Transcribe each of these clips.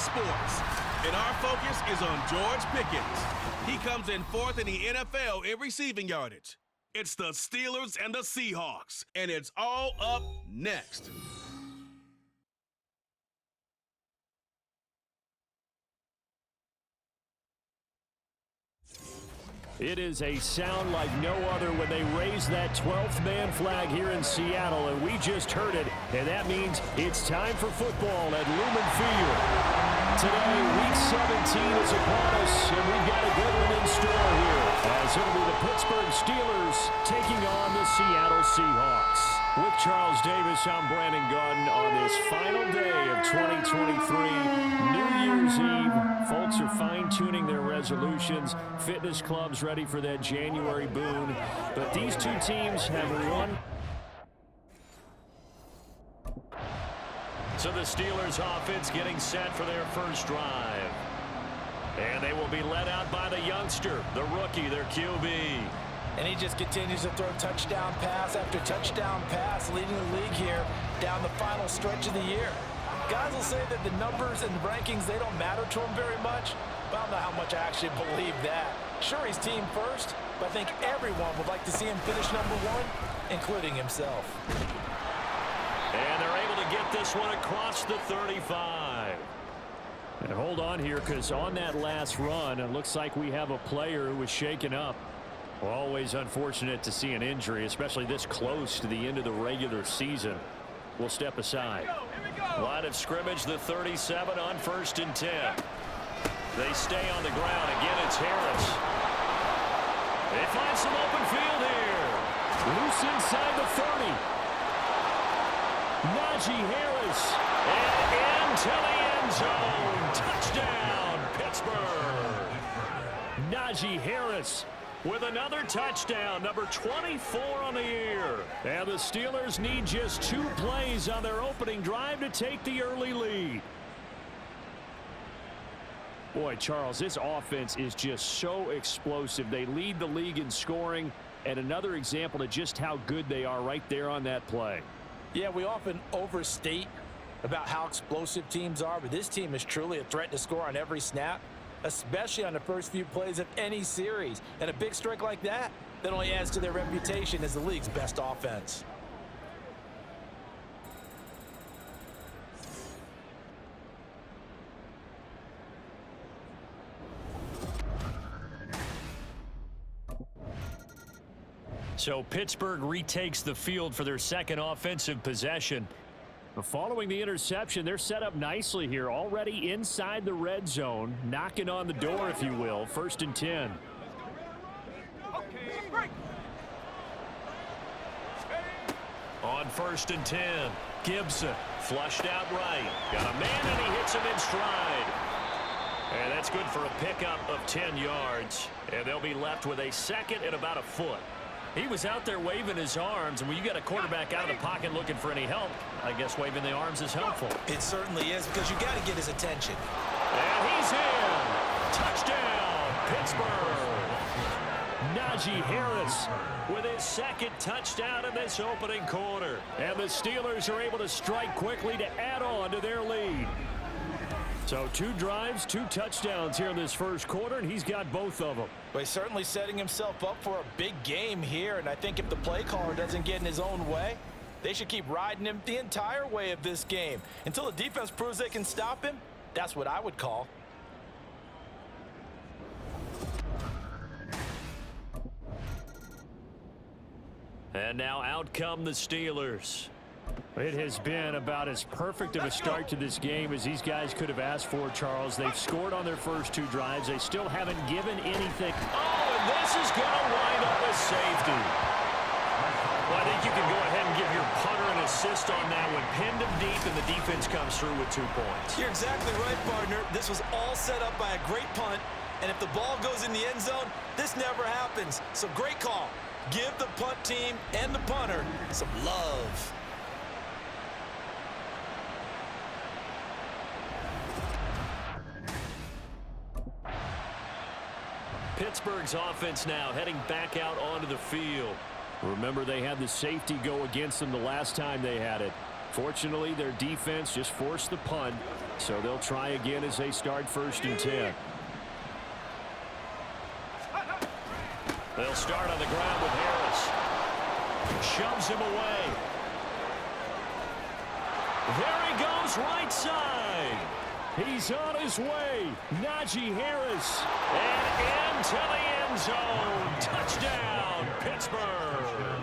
sports. And our focus is on George Pickens. He comes in fourth in the NFL in receiving yardage. It's the Steelers and the Seahawks, and it's all up next. It is a sound like no other when they raise that 12th man flag here in Seattle, and we just heard it, and that means it's time for football at Lumen Field. Today, Week 17 is upon us, and we've got a good one in store here, as it'll be the Pittsburgh Steelers taking on the Seattle Seahawks. With Charles Davis, I'm Brandon Garden on this final day of 2023, New Year's Eve. Folks are fine-tuning their resolutions. Fitness clubs ready for that January boon. But these two teams have one. So the Steelers offense getting set for their first drive. And they will be led out by the youngster, the rookie, their QB. And he just continues to throw touchdown pass after touchdown pass, leading the league here down the final stretch of the year. Guys will say that the numbers and the rankings, they don't matter to him very much, but I don't know how much I actually believe that. Sure, he's team first, but I think everyone would like to see him finish number one, including himself. And they're able to get this one across the 35. And hold on here, because on that last run, it looks like we have a player who was shaken up. Always unfortunate to see an injury, especially this close to the end of the regular season. We'll step aside. Line of scrimmage, the 37 on 1st and 10. They stay on the ground. Again, it's Harris. They find some open field here. Loose inside the 30. Najee Harris. And into the end zone. Touchdown, Pittsburgh. Najee Harris with another touchdown, number 24 on the year. And the Steelers need just 2 plays on their opening drive to take the early lead. Boy, Charles, this offense is just so explosive. They lead the league in scoring, and another example of just how good they are right there on that play. Yeah, we often overstate about how explosive teams are, but this team is truly a threat to score on every snap, especially on the first few plays of any series. And a big strike like that only adds to their reputation as the league's best offense. So Pittsburgh retakes the field for their second offensive possession. Following the interception, they're set up nicely here, already inside the red zone, knocking on the door, if you will. 1st and 10. On 1st and 10, Gibson flushed out right. Got a man, and he hits him in stride. And that's good for a pickup of 10 yards. And they'll be left with a second and about a foot. He was out there waving his arms, and when you got a quarterback out of the pocket looking for any help, I guess waving the arms is helpful. It certainly is, because you got to get his attention. And he's in. Touchdown, Pittsburgh. Najee Harris with his second touchdown in this opening quarter. And the Steelers are able to strike quickly to add on to their lead. So 2 drives, 2 touchdowns here in this first quarter, and he's got both of them. But he's certainly setting himself up for a big game here, and I think if the play caller doesn't get in his own way, they should keep riding him the entire way of this game. Until the defense proves they can stop him, that's what I would call. And now out come the Steelers. It has been about as perfect of a start to this game as these guys could have asked for, Charles. They've scored on their first 2 drives. They still haven't given anything. Oh, and this is going to wind up as safety. Well, I think you can go ahead and give your punter an assist on that one. Pinned him deep, and the defense comes through with 2 points. You're exactly right, partner. This was all set up by a great punt, and if the ball goes in the end zone, this never happens. So great call. Give the punt team and the punter some love. Pittsburgh's offense now heading back out onto the field. Remember, they had the safety go against them the last time they had it. Fortunately, their defense just forced the punt. So they'll try again as they start 1st and 10. They'll start on the ground with Harris. Shoves him away. There he goes, right side. He's on his way. Najee Harris. And into the end zone. Touchdown, Pittsburgh.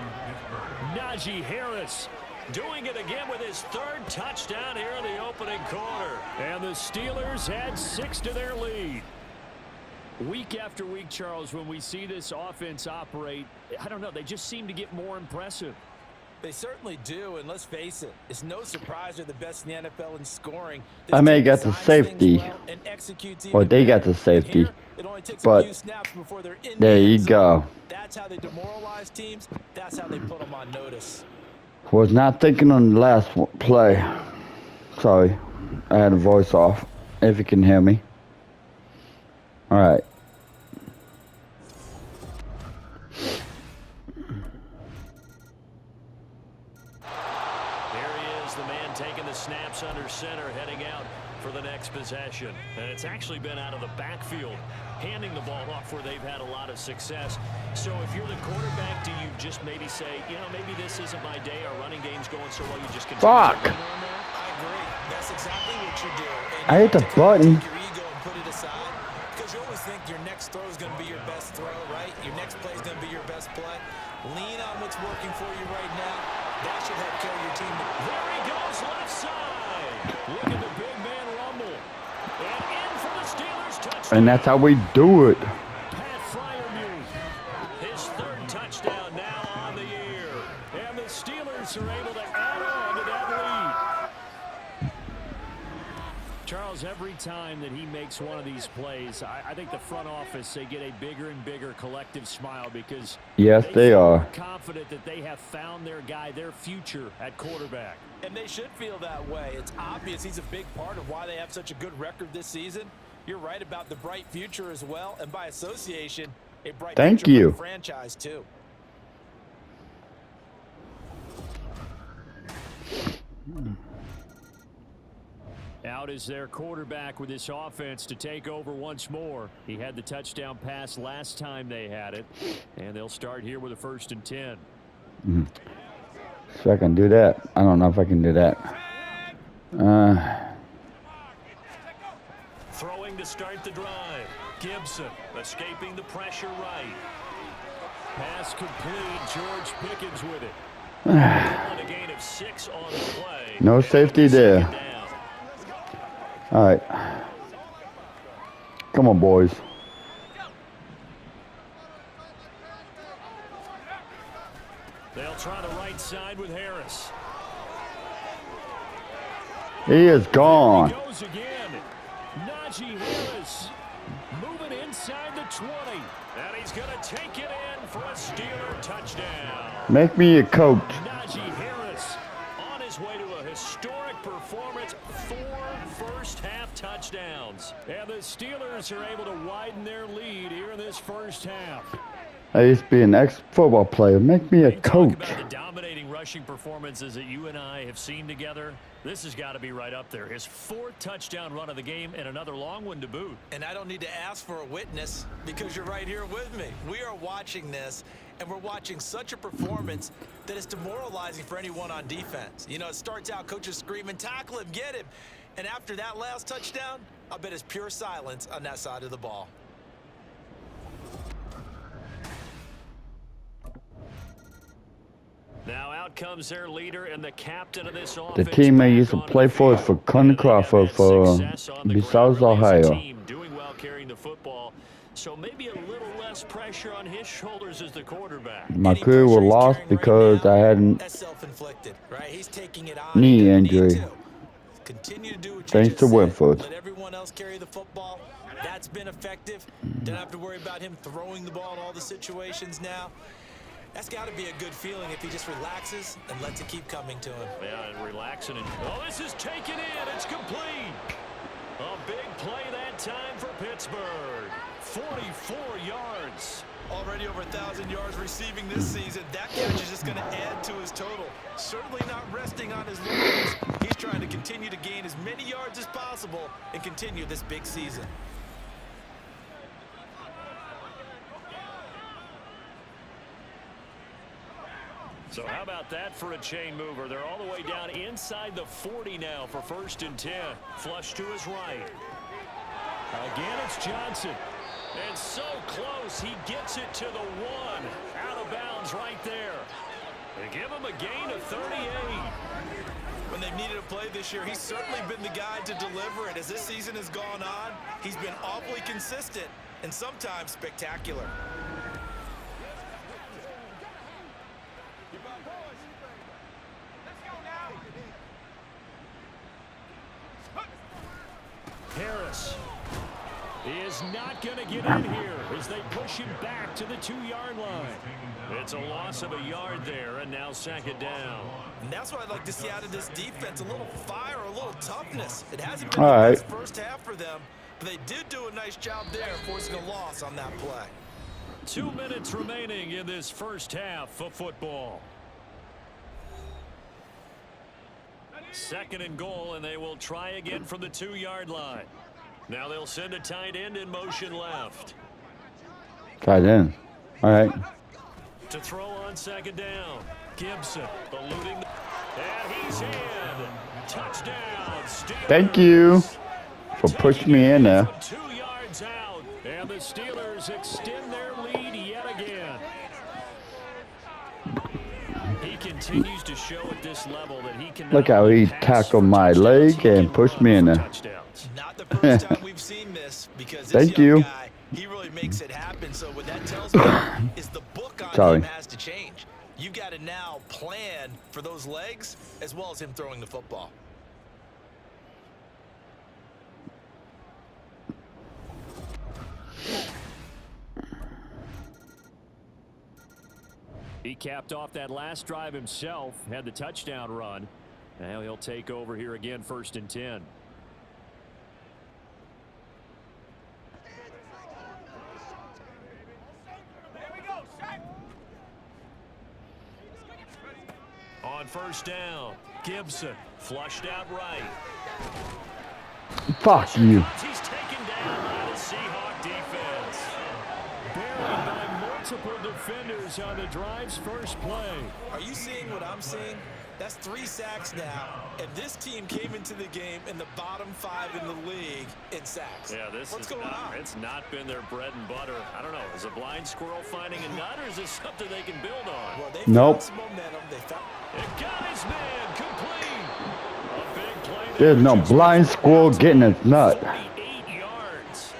Najee Harris doing it again with his 3rd touchdown here in the opening quarter. And the Steelers had 6 to their lead. Week after week, Charles, when we see this offense operate, I don't know, they just seem to get more impressive. They certainly do, and let's face it, it's no surprise they're the best in the NFL in scoring. I may get the safety, or they got the safety, but there you go. That's how they demoralize teams. That's how they put them on notice. Was not thinking on the last play. Sorry, I had a voice off, if you can hear me. All right. Snaps under center, heading out for the next possession. And it's actually been out of the backfield, handing the ball off where they've had a lot of success. So if you're the quarterback, do you just maybe say, you know, maybe this isn't my day, our running game's going so well, you just continue Fuck. to run on there? I agree. That's exactly what you do. I hit the button. Take your ego and put it aside, because you always think your next throw is going to be your best throw, right? Your next play is going to be your best play. Lean on what's working for you right now. That should help carry your team. There he goes, left side. Look at the big man rumble. And in for the Steelers touchdown. And that's how we do it. Pat Freiermuth, his 3rd touchdown now on the year. And the Steelers are able to add on to that lead. Charles, every time that he makes one of these plays, I think the front office, they get a bigger and bigger collective smile because Yes, they are confident that they have found their guy, their future at quarterback. And they should feel that way. It's obvious he's a big part of why they have such a good record this season. You're right about the bright future as well, and by association, a bright Thank future you. for the franchise too. Out is their quarterback with this offense to take over once more. He had the touchdown pass last time they had it, and they'll start here with a 1st and 10. So I can do that. I don't know if I can do that. Throwing to start the drive. Gibson escaping the pressure right. Pass complete. George Pickens with it. A gain of 6 on the play. No safety there. All right. Come on, boys. They'll try the right side with Harris. He is gone. There he goes again. Najee Harris moving inside the 20. And he's going to take it in for a Steeler touchdown. Make me a coach. Najee Harris on his way to a historic performance. 4 first-half touchdowns. And the Steelers are able to widen their lead here in this first half. I used to be an ex-football player. Make me a coach. Talk about the dominating rushing performances that you and I have seen together. This has got to be right up there. His 4th touchdown run of the game and another long one to boot. And I don't need to ask for a witness because you're right here with me. We are watching this, and we're watching such a performance that is demoralizing for anyone on defense. You know, it starts out coaches screaming, tackle him, get him. And after that last touchdown, I bet it's pure silence on that side of the ball. Now out comes their leader and the captain of this offense. The team I used to play for is for Connie Crawford for besides Ohio. Doing well carrying the football. So maybe a little less pressure on his shoulders as the quarterback. My career was lost because I had a knee injury. Continue to do what you Thanks just to said. Winford. Let everyone else carry the football. That's been effective. Don't have to worry about him throwing the ball in all the situations now. That's got to be a good feeling if he just relaxes and lets it keep coming to him. Yeah, and relaxing. And, oh, this is taken in. It's complete. A big play that time for Pittsburgh. 44 yards. Already over 1,000 yards receiving this season. That catch is just going to add to his total. Certainly not resting on his laurels. He's trying to continue to gain as many yards as possible and continue this big season. So how about that for a chain mover? They're all the way down inside the 40 now for 1st and 10. Flush to his right. Again, it's Johnson. And so close, he gets it to the 1. Out of bounds right there. They give him a gain of 38. When they've needed a play this year, he's certainly been the guy to deliver it. As this season has gone on, he's been awfully consistent and sometimes spectacular. Harris is not going to get in here as they push him back to the 2-yard line. It's a loss of a yard there, and now 2nd down. And that's what I'd like to see out of this defense, a little fire, a little toughness. It hasn't been the best first half for them, but they did do a nice job there, forcing a loss on that play. 2 minutes remaining in this first half of football. 2nd and goal, and they will try again from the 2-yard line. Now they'll send a tight end in motion left. Tight end. All right. To throw on 2nd down. Gibson eluding. And he's in. Touchdown. Steelers. Thank you for pushing me in there. 2 yards out. And the Steelers extend their lead yet again. He continues to show at this level that he can. Look how he tackled my leg and pushed me in there. Not the first time we've seen this, because this Thank young you. guy, he really makes it happen. So what that tells me is the book on him has to change. You got to now plan for those legs as well as him throwing the football. He capped off that last drive himself, had the touchdown run. Now he'll take over here again, 1st and 10. On 1st down, Gibson flushed out right. Fuck you. He's taken down by the Seahawks defense. Buried by multiple defenders on the drive's first play. Are you seeing what I'm seeing? That's 3 sacks now, and this team came into the game in the bottom 5 in the league in sacks. Yeah, What's going on? It's not been their bread and butter. I don't know. Is a blind squirrel finding a nut, or is this something they can build on? Well, they Nope. found some momentum. They found. It got his man complete. A big play. There's no blind squirrel getting his nut. 48 yards.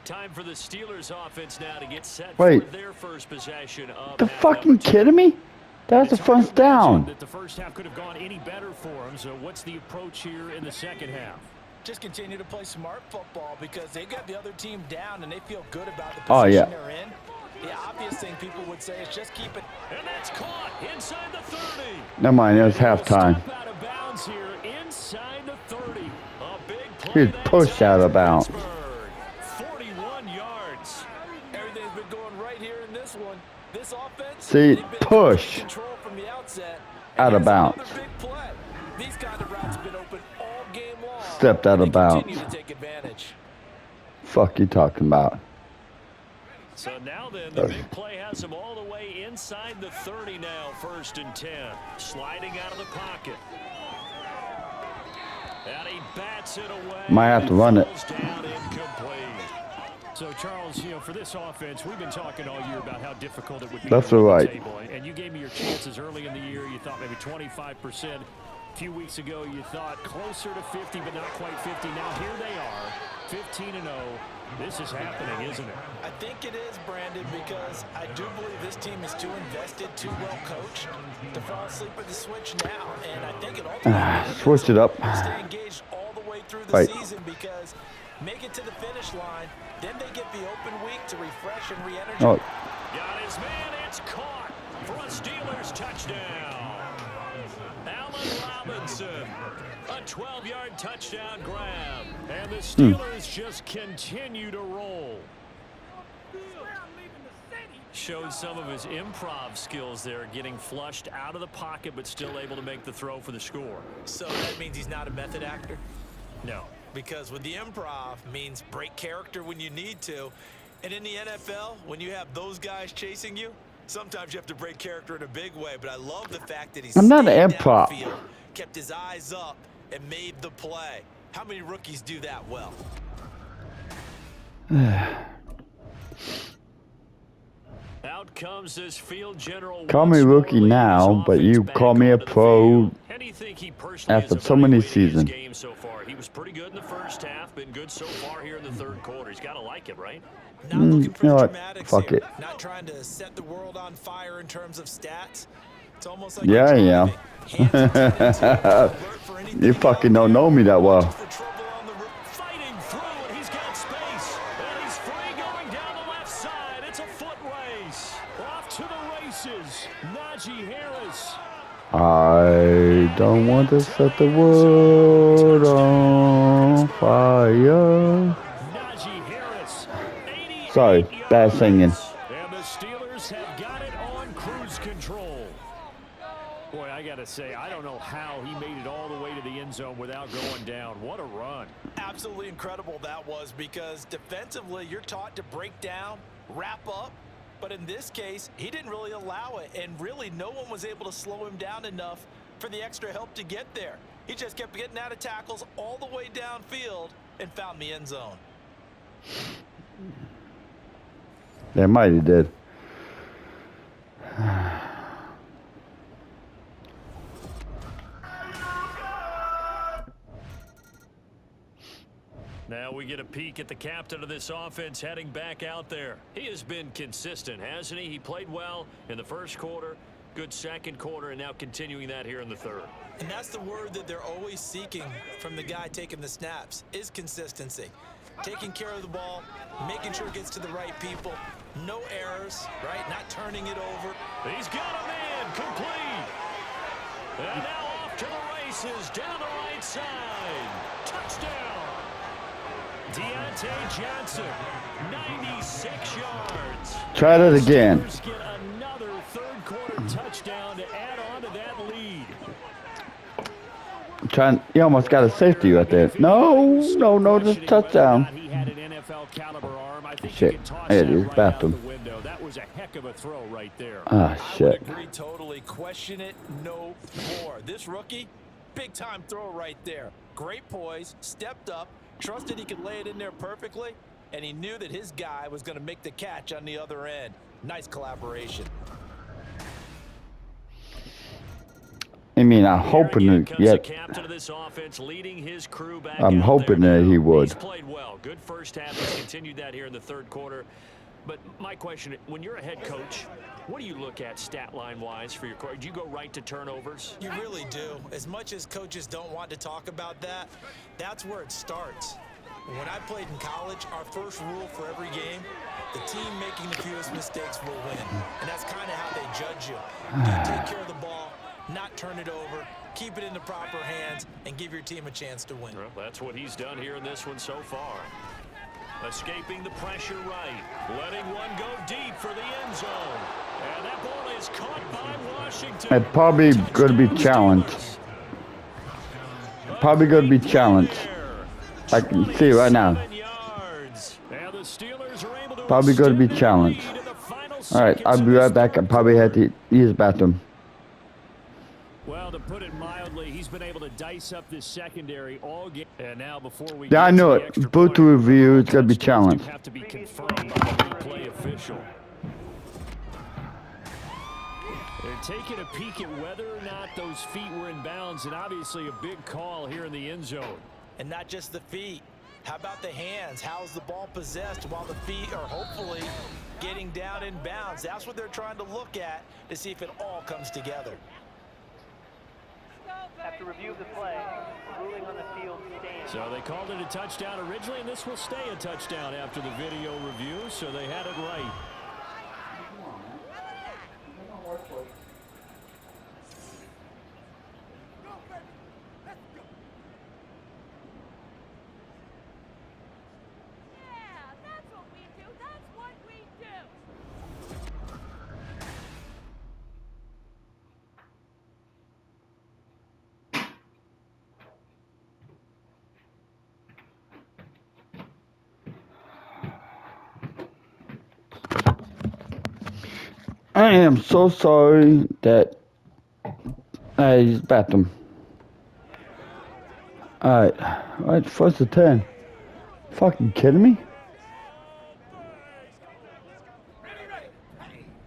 Time for the Steelers offense now to get set for their first possession of The fucking kidding me? That's a first down. That the first half could have gone any better for them. So what's the approach here in the second half? Just continue to play smart football because they got the other team down and they feel good about the position they're in. The obvious thing people would say is just keep it. And that's caught inside the 30. Never mind, it was halftime. Step out of bounds here inside the 30. A big play. He's pushed out of bounds. 41 yards. Everything's been going right here in this one. This offense. See, push Control from the outset. out of bounds. Big play. These kind of routes have been open all game long. Stepped out of bounds. Continue to take advantage. Fuck you talking about? So now then, the big play has him all the way inside the 30 now, 1st and 10. Sliding out of the pocket. And he bats it away. Might have to run it. Down incomplete. So, Charles, you know, for this offense, we've been talking all year about how difficult it would be. That's to win right. the table. And you gave me your chances early in the year. You thought maybe 25%. A few weeks ago, you thought closer to 50, but not quite 50. Now here they are, 15-0. This is happening, isn't it? I think it is, Brandon, because I do believe this team is too invested, too well coached to fall asleep at the switch now. And I think it ultimately Switch it up. stay engaged all the way through the season because make it to the finish line, then they get the open week to refresh and re-energize. Oh, Got his man, it's caught for a Steelers touchdown. Allen Robinson, a 12-yard touchdown grab. And the Steelers just continue to roll. Showed some of his improv skills there, getting flushed out of the pocket, but still able to make the throw for the score. So that means he's not a method actor? No. Because with the improv means break character when you need to. And in the NFL, when you have those guys chasing you, sometimes you have to break character in a big way. But I love the fact that he I'm not stayed an improv. downfield, kept his eyes up, and made the play. How many rookies do that well? Out comes this field general. Call me rookie now, but you call me a pro after so many seasons. Game so far. He was pretty good in the first half, been good so far here in the third quarter. He's got to like it, right? Not looking for you know what? dramatics Fuck here. it. Not trying to set the world on fire in terms of stats. It's almost like Yeah, yeah. You fucking don't know me that well. Fighting through, and he's got space. And he's free going down the left side. It's a foot race. Off to the races. Najee Harris. I don't want to set the world on fire. Najee Harris. Sorry, bad singing. And the Steelers have got it on cruise control. Boy, I got to say, I don't know how he made it all the way to the end zone without going down. What a run. Absolutely incredible that was, because defensively you're taught to break down, wrap up, but in this case he didn't really allow it, and really no one was able to slow him down enough for the extra help to get there. He just kept getting out of tackles all the way downfield and found the end zone. They might have did. Now we get a peek at the captain of this offense heading back out there. He has been consistent, hasn't he? He played well in the first quarter, good second quarter, and now continuing that here in the third. And that's the word that they're always seeking from the guy taking the snaps, is consistency. Taking care of the ball, making sure it gets to the right people, no errors, right? Not turning it over. He's got a man complete. And now off to the races down the right side. Touchdown. Deontay Johnson, 96 yards. Try that again. Steelers get another third quarter touchdown to add on to that lead. You almost got a safety right there. No, just touchdown. He had an NFL caliber arm. I think Shit. you can toss It that is right bathroom. out the window. That was a heck of a throw right there. Ah, I shit. would agree totally. Question it no more. This rookie, big time throw right there. Great poise, stepped up, trusted he could lay it in there perfectly, and he knew that his guy was going to make the catch on the other end. Nice collaboration. I mean, I'm hoping that. Yeah, Captain of this offense, leading his crew back I'm out hoping there. that he would. He's played well. Good first half. He's continued that here in the third quarter. But my question, when you're a head coach, what do you look at stat line wise for your coach? Do you go right to turnovers? You really do. As much as coaches don't want to talk about that, that's where it starts. When I played in college, our first rule for every game, the team making the fewest mistakes will win. And that's kind of how they judge you. Do you take care of the ball, not turn it over, keep it in the proper hands, and give your team a chance to win? Well, that's what he's done here in this one so far. Escaping the pressure right, letting one go deep for the end zone. And that ball is caught by Washington. it's probably going to be challenged. Probably going to be challenged. I can see right now. Probably going to be challenged. All right, I'll be right back. I probably had to use the bathroom. Well, to put it mildly, he's been able to dice up this secondary all game. And now before we Yeah, I get knew to it. the extra Boot point, review, it's gonna be touchdowns do challenged. have to be confirmed by the replay official. They're taking a peek at whether or not those feet were in bounds, and obviously a big call here in the end zone. And not just the feet. How about the hands? How's the ball possessed while the feet are hopefully getting down in bounds? That's what they're trying to look at to see if it all comes together. After review of the play, ruling on the field stands. So they called it a touchdown originally, and this will stay a touchdown after the video review, so they had it right. I am so sorry that I used bathroom. Alright, first and 10. Fucking kidding me?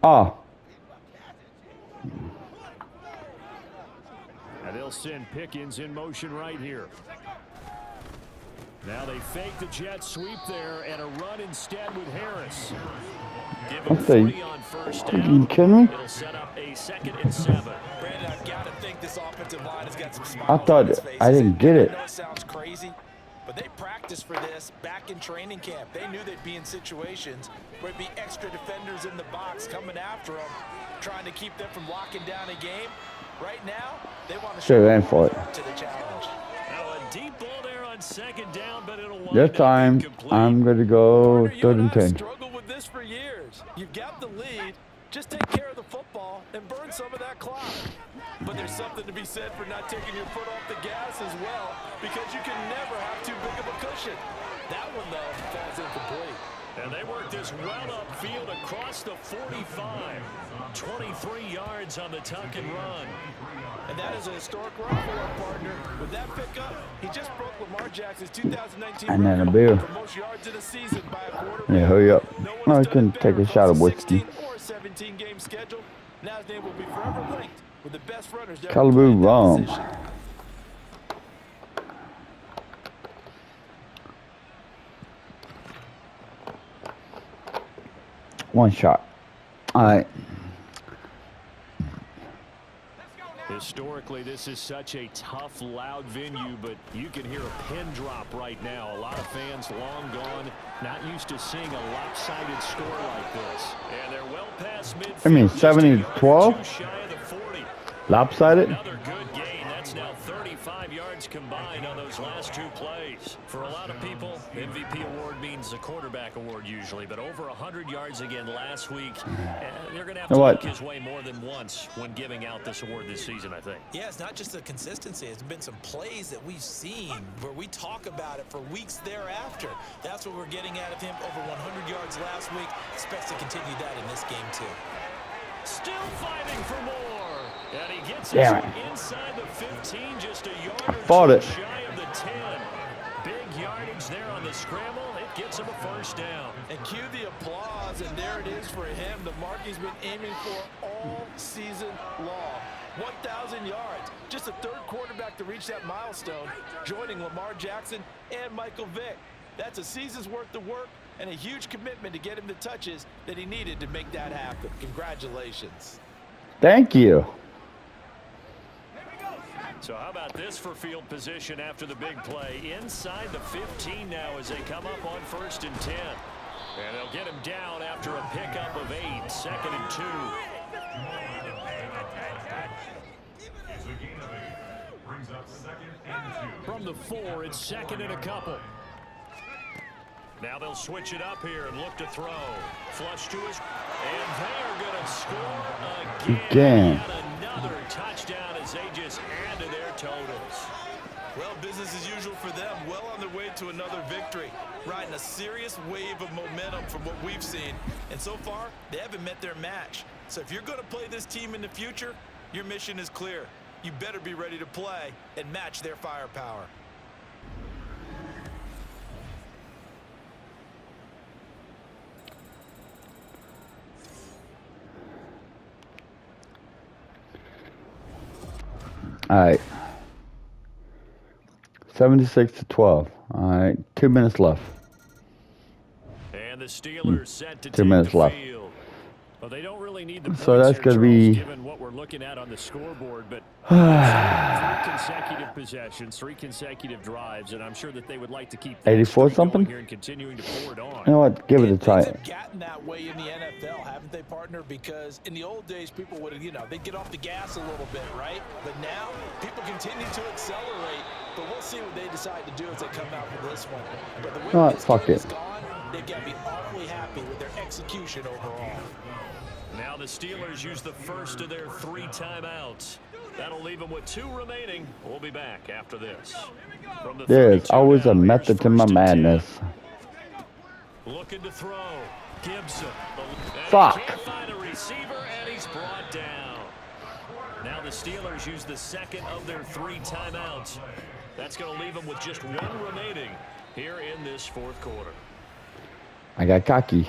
Ah. And they'll send Pickens in motion right here. Now they fake the jet sweep there and a run instead with Harris. Give him 40 on first down. Are you kidding me? It'll set up a 2nd and 7. Brandon, I've got to think this offensive line has got some smiles I on thought its faces. I didn't get it. I know it sounds crazy, but they practiced for this back in training camp. They knew they'd be in situations where it'd be extra defenders in the box coming after them, trying to keep them from locking down a game. Right now, they want to Sure, ran for it. to the challenge. Now a deep ball there on 2nd down, but it'll wind This up time, incomplete. I'm going to go Partner, you 3rd and and I have 10. struggled with this for years. You've got the lead. Just take care of the football and burn some of that clock. But there's something to be said for not taking your foot off the gas as well, because you can never have too big of a cushion. That one, though, falls incomplete. And they work this well upfield across the 45. 23 yards on the tuck and run. And that is a historic run for our partner. With that pickup, he just broke Lamar Jackson's 2019 And then a record beer. for most yards in a season by a quarterback. Yeah, hurry up. No I one's can done it take better a shot of across a whiskey. 16 or 17 game schedule. Now his name will be forever linked with the best runners ever Calibu played that rum. position. One shot. Alright. Historically, this is such a tough, loud venue, but you can hear a pin drop right now. A lot of fans long gone, not used to seeing a lopsided score like this. And they're well past midfield. I mean, just a 70 to yard or 12? two shy of the 40. Lopsided? Another good gain. That's now 35 yards combined on those last 2 plays. For a lot of people, MVP award means the quarterback award usually, but over 100 yards again last week. They're going to have to look his way more than once when giving out this award this season, I think. Yeah, it's not just the consistency. It's been some plays that we've seen where we talk about it for weeks thereafter. That's what we're getting out of him. Over 100 yards last week. Expects to continue that in this game, too. Still fighting for more. And he gets Damn us it. inside the 15, just a yard Fought or it. two shy of the 10. Big yardage there on the scramble. It gets him a first down. And cue the applause, and there it is for him. The mark he's been aiming for all season long. 1,000 yards. Just the 3rd quarterback to reach that milestone, joining Lamar Jackson and Michael Vick. That's a season's worth of work and a huge commitment to get him the touches that he needed to make that happen. Congratulations. Thank you. So how about this for field position after the big play? Inside the 15 now as they come up on 1st and 10. And they'll get him down after a pickup of 8, 2nd and 2. From the 4, it's 2nd and a couple. Now they'll switch it up here and look to throw. Flush to his... And they're going to score again. Yet another touchdown as they just add to their totals. Well, business as usual for them. Well on their way to another victory. Riding a serious wave of momentum from what we've seen. And so far, they haven't met their match. So if you're going to play this team in the future, your mission is clear. You better be ready to play and match their firepower. All right. 76 to 12. All right. 2 minutes left. And the Steelers set to 2 take minutes the left. field. Well, they don't really need the So points that's here, gonna Charles, be given what we're looking at on the scoreboard. But 3 consecutive possessions, 3 consecutive drives, and I'm sure that they would like to keep that 84 streak going something. here and continuing to pour it on. You know what? Give it a And try. things have gotten that way in the NFL, haven't they, partner? Because in the old days, people would, they'd get off the gas a little bit, right? But now, people continue to accelerate. But we'll see what they decide to do as they come out with this one. But the way Alright, this fuck game it. is gone, they've got to be awfully happy with their execution overall. Now the Steelers use the first of their 3 timeouts. That'll leave them with 2 remaining. We'll be back after this. From the There's 32 always now, a here's method to my 1st and 10. madness. Looking to throw. Gibson. And Fuck. he can't find a receiver, and he's brought down. Now the Steelers use the second of their 3 timeouts. That's going to leave them with just 1 remaining here in this 4th quarter. I got cocky.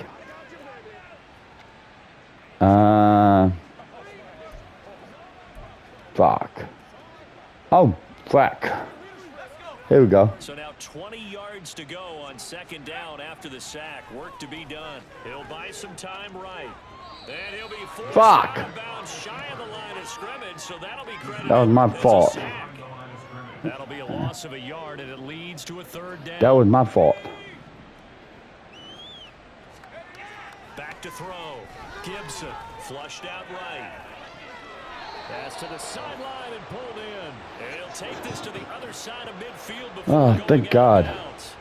Fuck. Oh, fuck. Here we go. So now 20 yards to go on 2nd down after the sack. Work to be done. He'll buy some time right. And he'll be forced out of bounds shy of the line of scrimmage, so that'll be credited. That was my as a fault. sack. That'll be a loss of a yard, and it leads to a 3rd down. That was my fault. Back to throw. Gibson flushed out right. Pass to the sideline and pulled in. And he'll take this to the other side of midfield before Oh, going thank out God. of bounds.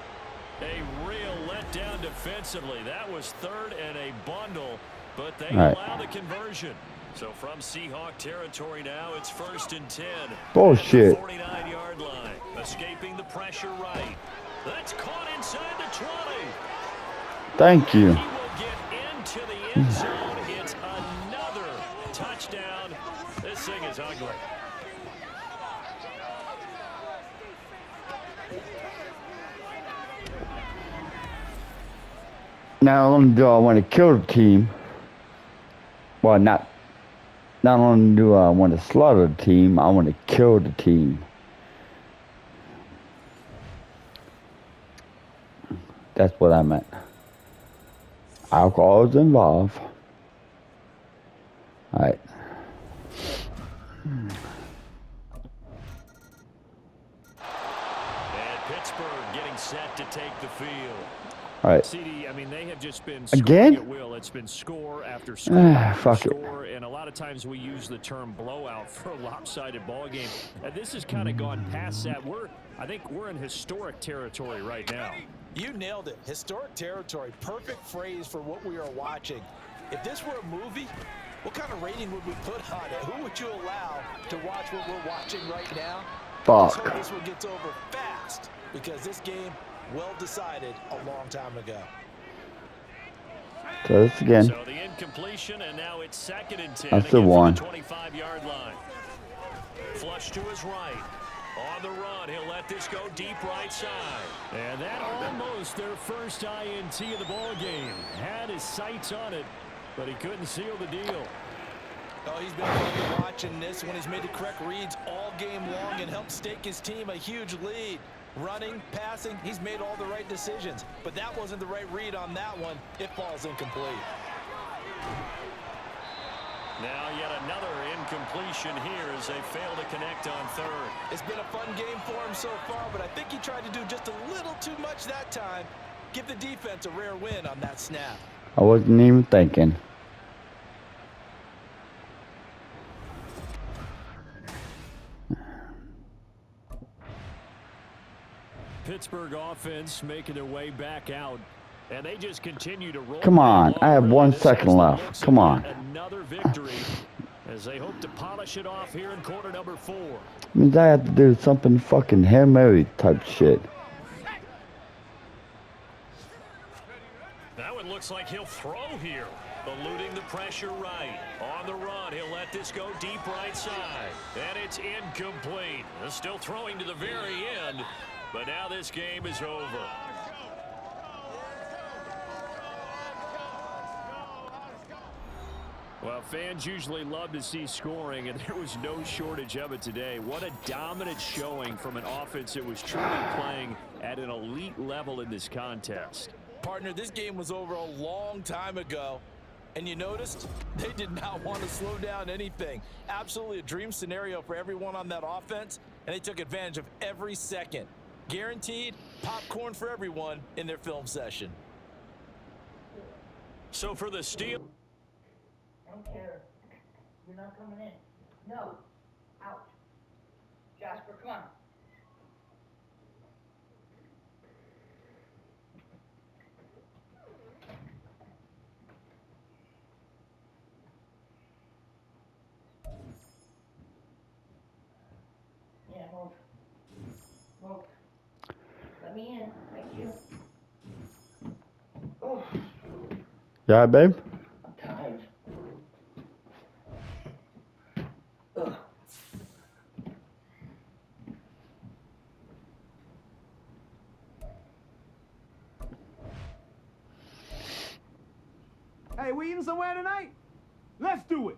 A real letdown defensively. That was 3rd and a bundle, but they allow the conversion. So from Seahawk territory now, it's 1st and 10. Bullshit. 49-yard line. Escaping the pressure right. That's caught inside the 20. Thank you. He will get into the end zone. It's another touchdown. This thing is ugly. Not only do I want to kill the team, well, not only do I want to slaughter the team, I want to kill the team. That's what I meant. Alcohol is involved. All right. And Pittsburgh getting set to take the field. All right. CD, I mean, they have just been Again? scoring at will. It's been score after score after Fuck it. score, and a lot of times we use the term blowout for a lopsided ball game. This has kind of gone past that. I think we're in historic territory right now. You nailed it. Historic territory. Perfect phrase for what we are watching. If this were a movie, what kind of rating would we put on it? Who would you allow to watch what we're watching right now? Let's hope Fuck. this one gets over fast, because this game, well decided a long time ago. So this again. So the incompletion, and now it's 2nd and 10. That's the again one. from the 25-yard line. Flush to his right. On the run, he'll let this go deep right side. And that almost their first INT of the ball game. Had his sights on it, but he couldn't seal the deal. Oh, he's been fun to watch in this one. He's made the correct reads all game long and helped stake his team a huge lead. Running, passing, he's made all the right decisions. But that wasn't the right read on that one. It falls incomplete. Now yet another incompletion here as they fail to connect on 3rd. It's been a fun game for him so far, but I think he tried to do just a little too much that time. Give the defense a rare win on that snap. I wasn't even thinking. Pittsburgh offense making their way back out. And they just continue to roll. Come on, I have 1 second left. Come on. Another victory as they hope to polish it off here in quarter number 4. Means I have to do something fucking Hail Mary type shit. That one looks like he'll throw here. Eluding the pressure right. On the run, he'll let this go deep right side. And it's incomplete. Still throwing to the very end, but now this game is over. Well, fans usually love to see scoring, and there was no shortage of it today. What a dominant showing from an offense that was truly playing at an elite level in this contest. Partner, this game was over a long time ago. And you noticed they did not want to slow down anything. Absolutely a dream scenario for everyone on that offense, and they took advantage of every second. Guaranteed popcorn for everyone in their film session. So for the Steelers. I don't care. You're not coming in. No. Out. Jasper, come on. Yeah, move. Move. Let me in. Thank you. Oh, Yeah, babe? I'm tired. Ugh. Hey, we eating somewhere tonight? Let's do it.